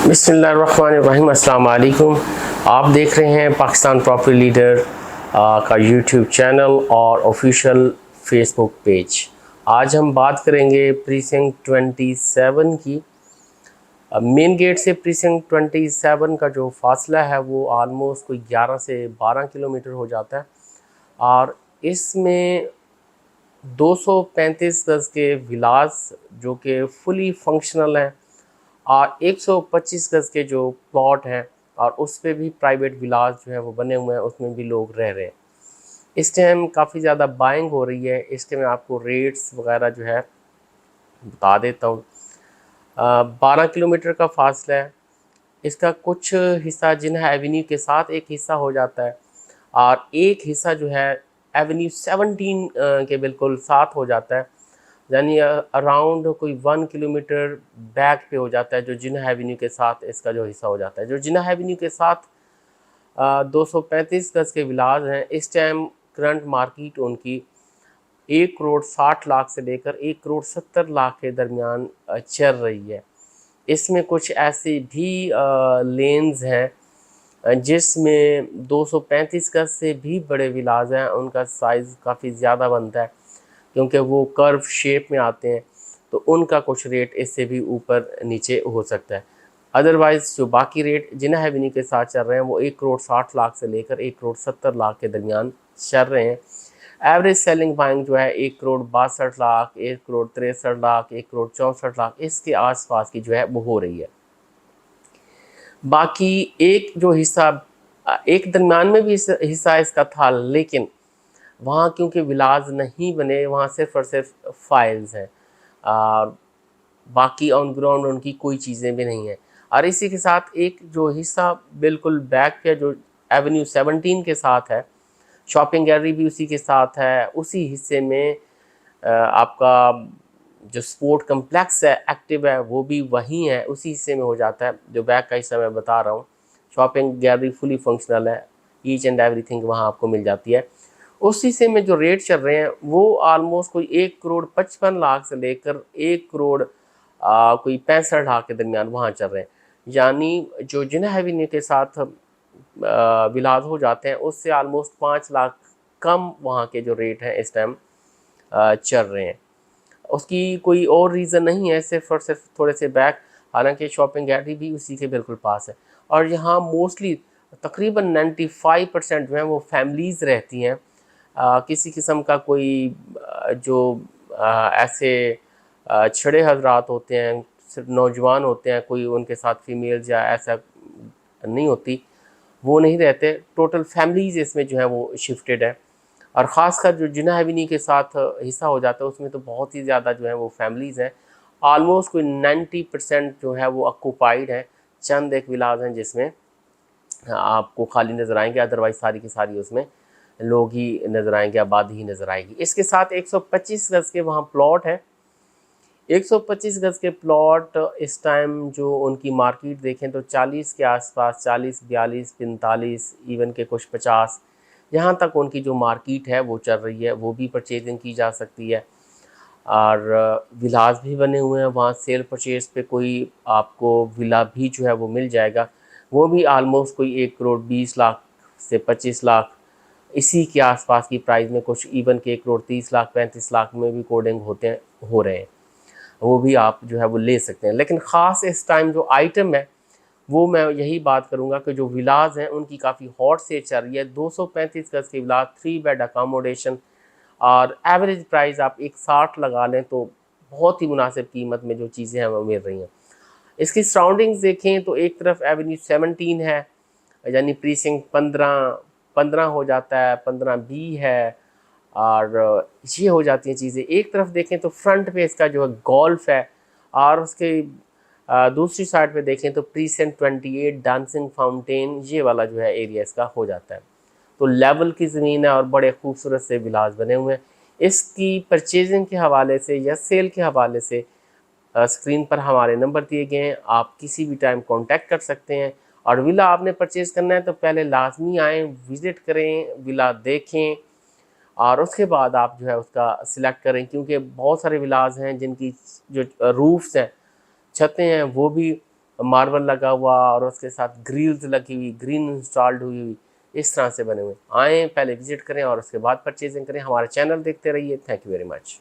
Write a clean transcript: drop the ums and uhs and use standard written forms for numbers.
बिस्मिल्लाहिर्रहमानिर्रहीम, अस्सलाम वालेकुम। आप देख रहे हैं पाकिस्तान प्रॉपर्टी लीडर का यूट्यूब चैनल और ऑफिशियल फेसबुक पेज। आज हम बात करेंगे प्रीसिंक्ट 27 की। मेन गेट से प्रीसिंक्ट 27 का जो फासला है वो आलमोस्ट कोई 11 से 12 किलोमीटर हो जाता है और इसमें 235 गज़ के विलास जो कि फुली फंक्शनल हैं और 125 गज़ के जो प्लॉट हैं और उस पे भी प्राइवेट विलास जो है वो बने हुए हैं, उसमें भी लोग रह रहे हैं। इस टाइम काफ़ी ज़्यादा बाइंग हो रही है। इस टाइम मैं आपको रेट्स वगैरह जो है बता देता हूँ। 12 किलोमीटर का फासला है। इसका कुछ हिस्सा जिन्हा एवेन्यू के साथ एक हिस्सा हो जाता है और एक हिस्सा जो है एवेन्यू 17 के बिल्कुल साथ हो जाता है, यानी अराउंड कोई 1 किलोमीटर बैक पे हो जाता है जो जिन्हा एवेन्यू के साथ इसका जो हिस्सा हो जाता है। जो जिन्हा एवेन्यू के साथ 235 गज़ के विलास हैं, इस टाइम करंट मार्केट उनकी 1 करोड़ 60 लाख से लेकर 1 करोड़ 70 लाख के दरमियान चल रही है। इसमें कुछ ऐसे भी लेन्स हैं जिसमें 235 गज़ से भी बड़े विलास हैं, उनका साइज़ काफ़ी ज़्यादा बनता है क्योंकि वो कर्व शेप में आते हैं, तो उनका कुछ रेट इससे भी ऊपर नीचे हो सकता है। अदरवाइज़ जो बाकी रेट जिन्हा एवेन्यू के साथ चल रहे हैं वो 1 करोड़ 60 लाख से लेकर 1 करोड़ 70 लाख के दरमियान चल रहे हैं। एवरेज सेलिंग बाइंग जो है 1 करोड़ 62 लाख, 1 करोड़ 63 लाख, 1 करोड़ 64 लाख, इसके आसपास की जो है वो हो रही है। बाकी एक जो हिस्सा एक दरमियान में भी हिस्सा इसका था, लेकिन वहाँ क्योंकि विलास नहीं बने, वहाँ सिर्फ और सिर्फ फाइल्स हैं और बाकी ऑन ग्राउंड उनकी कोई चीज़ें भी नहीं हैं। और इसी के साथ एक जो हिस्सा बिल्कुल बैक पे जो एवेन्यू 17 के साथ है, शॉपिंग गैलरी भी उसी के साथ है, उसी हिस्से में आपका जो स्पोर्ट कम्प्लेक्स है, एक्टिव है, वो भी वहीं है, उसी हिस्से में हो जाता है जो बैक का हिस्सा मैं बता रहा हूँ। शॉपिंग गैलरी फुली फंक्शनल है, ईच एंड एवरीथिंग वहाँ आपको मिल जाती है। उस हिस्से में जो रेट चल रहे हैं वो आलमोस्ट कोई 1 करोड़ 55 लाख से लेकर 1 करोड़ कोई 65 लाख के दरमियान वहाँ चल रहे हैं। यानी जो जिन्हा एवेन्यू के साथ विलास हो जाते हैं उससे आलमोस्ट 5 लाख कम वहाँ के जो रेट हैं इस टाइम चल रहे हैं। उसकी कोई और रीज़न नहीं है, सिर्फ और सिर्फ थोड़े से बैक, हालांकि शॉपिंग गैलरी भी उसी के बिल्कुल पास है। और यहाँ मोस्टली तकरीबन 95% जो है वो फैमिलीज़ रहती हैं। किसी किस्म का कोई जो ऐसे छड़े हजरात होते हैं, सिर्फ नौजवान होते हैं, कोई उनके साथ फीमेल्स या ऐसा नहीं होती, वो नहीं रहते। टोटल फैमिलीज़ इसमें जो है वो शिफ्टेड है और ख़ासकर जो जिन्हा एवेन्यू के साथ हिस्सा हो जाता है उसमें तो बहुत ही ज़्यादा जो है वो फैमिलीज़ हैं। ऑलमोस्ट कोई 90% जो है वो ऑक्यूपाइड है। चंद एक विलास हैं जिसमें आपको खाली नज़र आएंगे, अदरवाइज सारी की सारी उसमें लोग ही नज़र आएंगे, आबादी ही नज़र आएगी। इसके साथ 125 गज़ के वहाँ प्लॉट है। 125 गज़ के प्लॉट इस टाइम जो उनकी मार्केट देखें तो 40 के आसपास, 40, 42, 45, इवन के कुछ 50, यहाँ तक उनकी जो मार्केट है वो चल रही है। वो भी परचेजिंग की जा सकती है और विलास भी बने हुए हैं वहाँ। सेल परचेज पे कोई आपको विला भी जो है वो मिल जाएगा, वो भी आलमोस्ट कोई 1 करोड़ 20 लाख से 25 लाख इसी के आसपास की प्राइस में, कुछ इवन के 1 करोड़ 30 लाख 35 लाख में भी कोडिंग हो रहे हैं। वो भी आप जो है वो ले सकते हैं। लेकिन ख़ास इस टाइम जो आइटम है वो मैं यही बात करूंगा कि जो विलास हैं उनकी काफ़ी हॉट सेल चल रही है। 235 गज़ के विलास, 3 बेड अकामोडेशन और एवरेज प्राइस आप 160 लगा लें तो बहुत ही मुनासिब कीमत में जो चीज़ें हैं वो मिल रही हैं। इसकी सराउंडिंग्स देखें तो एक तरफ एवेन्यू 17 है, यानी प्रीसिंक्ट 15 हो जाता है, 15 बी है और ये हो जाती हैं चीज़ें। एक तरफ देखें तो फ्रंट पे इसका जो है गोल्फ है और उसके दूसरी साइड पे देखें तो प्रीसेंट 28 डांसिंग फाउंटेन, ये वाला जो है एरिया इसका हो जाता है। तो लेवल की ज़मीन है और बड़े खूबसूरत से विलास बने हुए हैं। इसकी परचेजिंग के हवाले से या सेल के हवाले से स्क्रीन पर हमारे नंबर दिए गए हैं, आप किसी भी टाइम कांटेक्ट कर सकते हैं। और विला आपने परचेज़ करना है तो पहले लाजमी आएँ, विज़िट करें, विला देखें और उसके बाद आप जो है उसका सिलेक्ट करें, क्योंकि बहुत सारे विलास हैं जिनकी जो रूफ्स हैं, छतें हैं, वो भी मार्बल लगा हुआ और उसके साथ ग्रिल्स लगी हुई, ग्रीन इंस्टॉल्ड हुई, इस तरह से बने हुए। आएँ, पहले विजिट करें और उसके बाद परचेजिंग करें। हमारा चैनल देखते रहिए। Thank you very much.